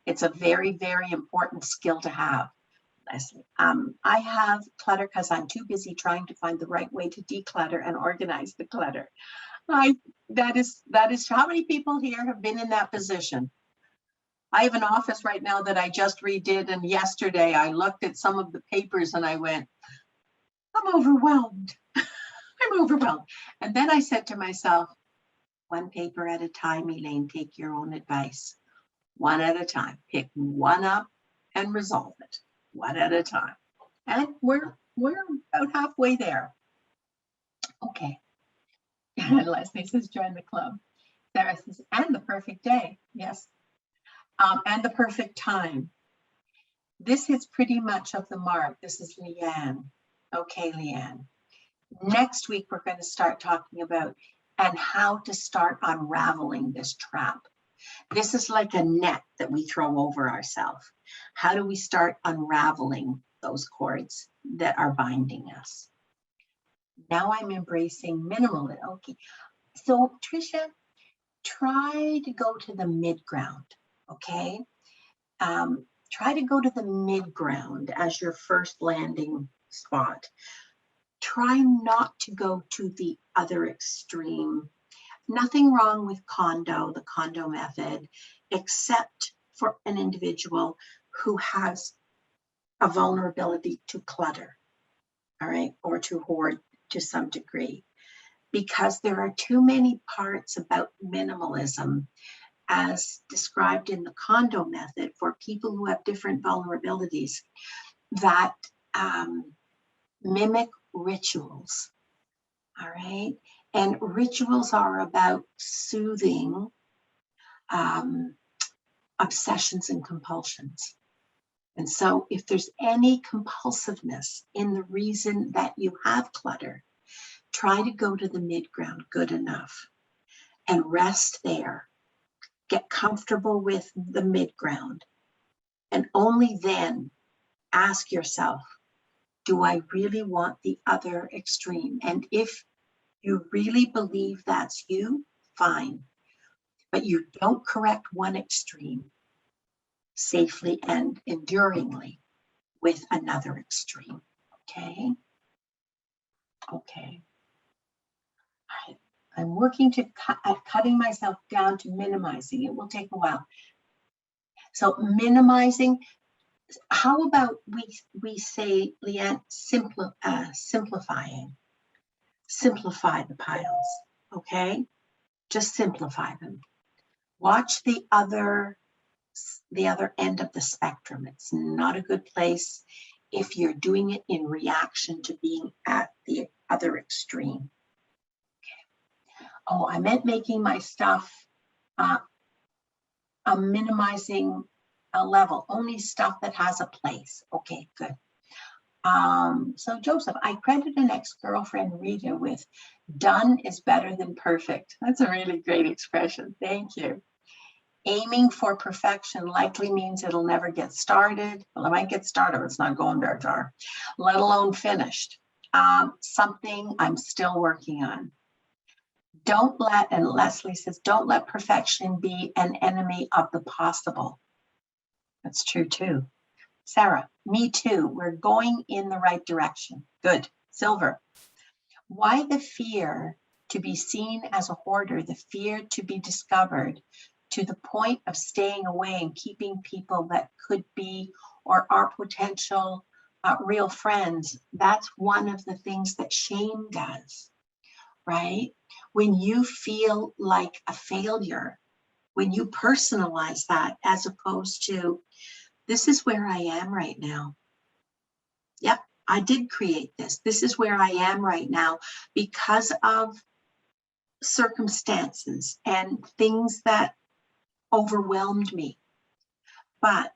it's a very, very important skill to have, Leslie. I have clutter because I'm too busy trying to find the right way to declutter and organize the clutter. That is how many people here have been in that position? I have an office right now that I just redid, and yesterday I looked at some of the papers and I went, I'm overwhelmed. I'm overwhelmed. And then I said to myself, one paper at a time, Elaine, take your own advice. One at a time. Pick one up and resolve it. One at a time. And we're about halfway there. Okay. And Leslie says, join the club. Sarah says, and the perfect day. Yes. And the perfect time. This hits pretty much of the mark. This is Leanne. Okay, Leanne. Next week, we're going to start talking about and how to start unraveling this trap. This is like a net that we throw over ourselves. How do we start unraveling those cords that are binding us. Now I'm embracing minimalism. Okay, so Tricia, try to go to the mid-ground, okay? Try to go to the mid-ground as your first landing spot. Try not to go to the other extreme. Nothing wrong with the Kondo method, except for an individual who has a vulnerability to clutter, all right, or to hoard to some degree, because there are too many parts about minimalism as described in the Kondo method for people who have different vulnerabilities that mimic rituals, all right? And rituals are about soothing obsessions and compulsions. And so if there's any compulsiveness in the reason that you have clutter, try to go to the mid-ground, good enough, and rest there. Get comfortable with the mid-ground. And only then ask yourself, do I really want the other extreme? And if you really believe that's you, fine. But you don't correct one extreme safely and enduringly with another extreme, okay? Okay. I'm working at cutting myself down to minimizing. It will take a while. So minimizing, how about we say, Leanne, simplifying. Simplify the piles, okay? Just simplify them. Watch the other end of the spectrum. It's not a good place if you're doing it in reaction to being at the other extreme. Okay. Oh, I meant making my stuff minimizing a level, only stuff that has a place. Okay, good. So Joseph, I credit an ex-girlfriend Rita with done is better than perfect. That's a really great expression. Thank you. Aiming for perfection likely means it'll never get started. Well, it might get started, it's not going very far, let alone finished. Something I'm still working on. Don't let, and Leslie says, don't let perfection be an enemy of the possible. That's true too. Sarah, me too. We're going in the right direction. Good. Silver. Why the fear to be seen as a hoarder, the fear to be discovered, to the point of staying away and keeping people that could be or are potential real friends? That's one of the things that shame does, right? When you feel like a failure, when you personalize that as opposed to, this is where I am right now. Yep, I did create this. This is where I am right now because of circumstances and things that overwhelmed me. But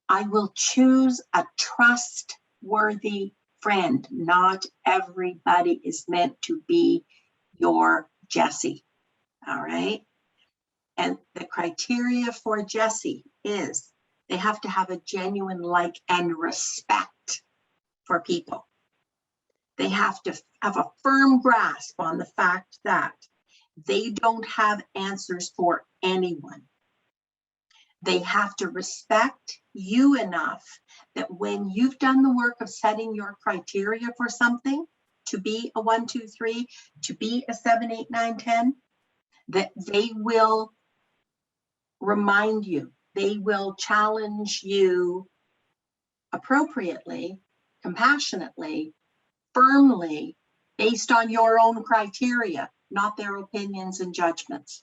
I will choose a trustworthy friend. Not everybody is meant to be your Jessie, all right? And the criteria for Jessie is they have to have a genuine like and respect for people. They have to have a firm grasp on the fact that they don't have answers for anyone. They have to respect you enough that when you've done the work of setting your criteria for something, to be a 1, 2, 3, to be a 7, 8, 9, 10, that they will remind you, they will challenge you appropriately, compassionately, firmly, based on your own criteria, not their opinions and judgments.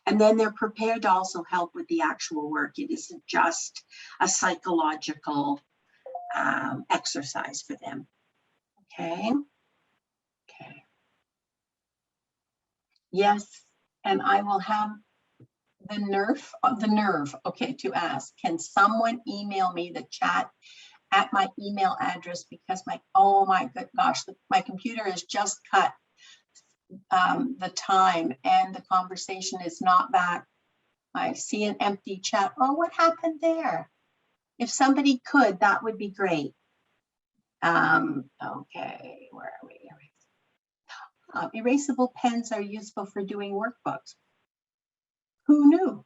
And then they're prepared to also help with the actual work. It isn't just a psychological exercise for them. Okay. Okay. Yes, and I will have the nerve, okay, to ask, can someone email me the chat at my email address, because oh my gosh, my computer has just cut the time and the conversation is not back. I see an empty chat. Oh, what happened there? If somebody could, that would be great. Okay, where are we? Erasable pens are useful for doing workbooks. Who knew?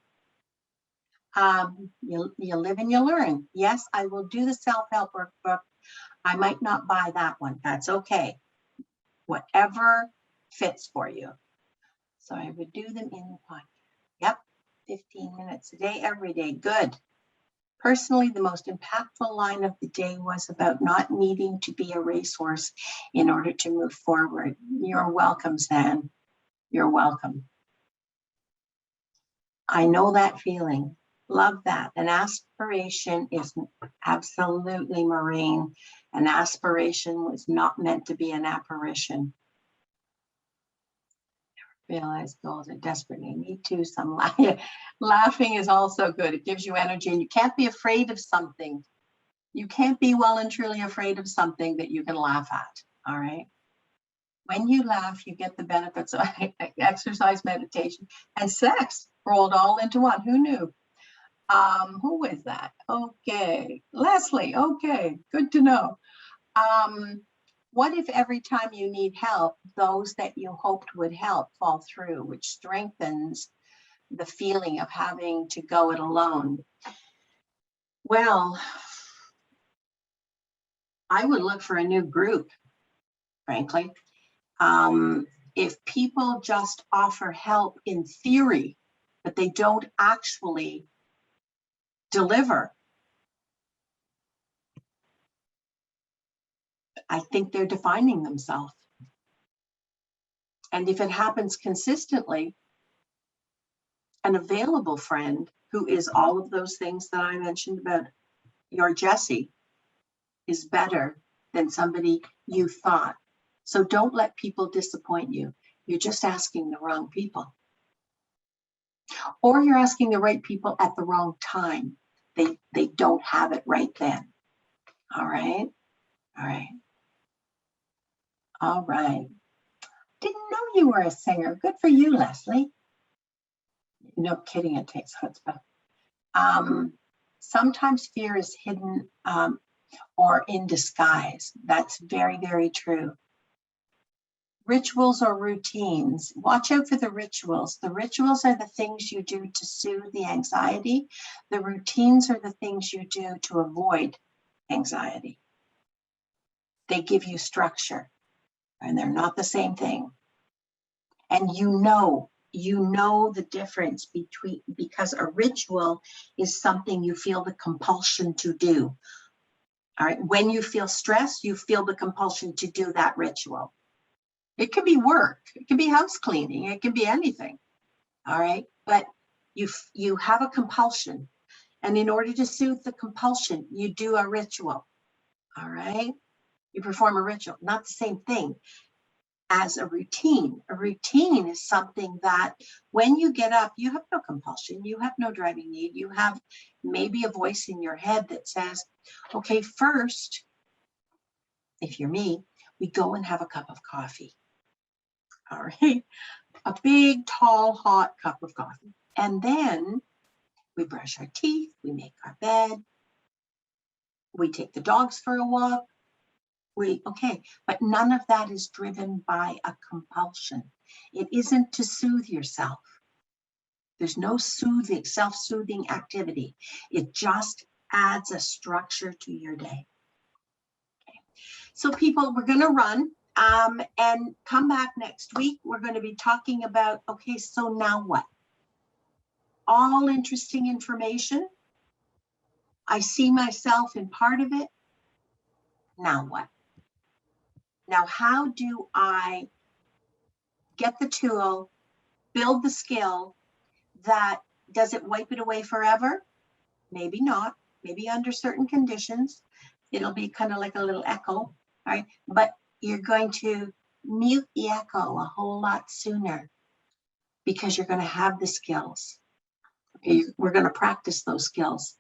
You live and you learn. Yes, I will do the self-help workbook. I might not buy that one. That's okay. Whatever fits for you. So I would do them in the podcast. Yep, 15 minutes a day, every day. Good. Personally, the most impactful line of the day was about not needing to be a racehorse in order to move forward. You're welcome, Zan. You're welcome. I know that feeling. Love that. An aspiration is absolutely Maureen. An aspiration was not meant to be an apparition. Realize goals are desperately need to. Some laughing is also good. It gives you energy, and you can't be afraid of something. You can't be well and truly afraid of something that you can laugh at. All right. When you laugh, you get the benefits of exercise, meditation, and sex rolled all into one. Who knew? Who is that? Okay, Leslie. Okay, good to know. What if every time you need help, those that you hoped would help fall through, which strengthens the feeling of having to go it alone? Well, I would look for a new group, frankly. If people just offer help in theory, but they don't actually deliver, I think they're defining themselves. And if it happens consistently, an available friend who is all of those things that I mentioned about your Jessie is better than somebody you thought. So don't let people disappoint you. You're just asking the wrong people. Or you're asking the right people at the wrong time. They don't have it right then. All right. All right. All right. Didn't know you were a singer. Good for you, Leslie. No kidding, it takes chutzpah. Sometimes fear is hidden or in disguise. That's very, very true. Rituals or routines. Watch out for the rituals. The rituals are the things you do to soothe the anxiety. The routines are the things you do to avoid anxiety. They give you structure, and they're not the same thing. And you know the difference between, because a ritual is something you feel the compulsion to do. All right. When you feel stress, you feel the compulsion to do that ritual. It could be work, it could be house cleaning, it can be anything. All right. But you have a compulsion. And in order to soothe the compulsion, you do a ritual. All right. You perform a ritual, not the same thing as a routine. A routine is something that when you get up, you have no compulsion, you have no driving need, you have maybe a voice in your head that says, okay, first, if you're me, we go and have a cup of coffee. All right, a big, tall, hot cup of coffee. And then we brush our teeth, we make our bed, we take the dogs for a walk. Okay, but none of that is driven by a compulsion. It isn't to soothe yourself. There's no soothing, self-soothing activity. It just adds a structure to your day. Okay. So people, we're going to run and come back next week. We're going to be talking about, okay, so now what? All interesting information. I see myself in part of it. Now what? Now, how do I get the tool, build the skill that, does it wipe it away forever? Maybe not. Maybe under certain conditions, it'll be kind of like a little echo, right? But you're going to mute the echo a whole lot sooner because you're going to have the skills. Okay, we're going to practice those skills.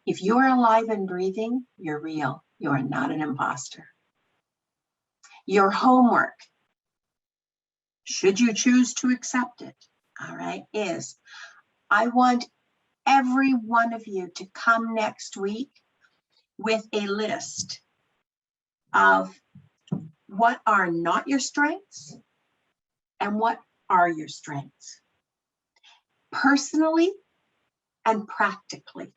If you're alive and breathing, you're real. You are not an imposter. Your homework, should you choose to accept it, all right, is I want every one of you to come next week with a list of what are not your strengths and what are your strengths, personally and practically.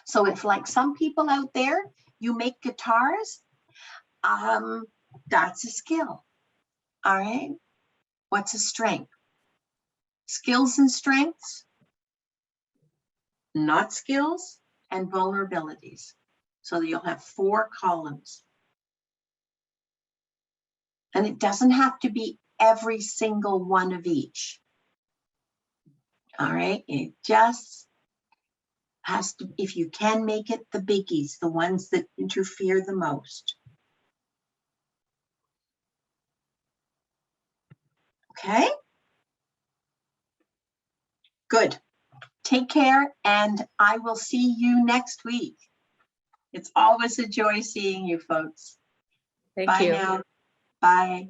So if, like some people out there, you make guitars, that's a skill. All right. What's a strength? Skills and strengths, not skills, and vulnerabilities. So that you'll have 4 columns. And it doesn't have to be every single one of each. All right. It just has to, if you can make it the biggies, the ones that interfere the most. Okay. Good. Take care, and I will see you next week. It's always a joy seeing you folks. Thank Bye you. now. Bye.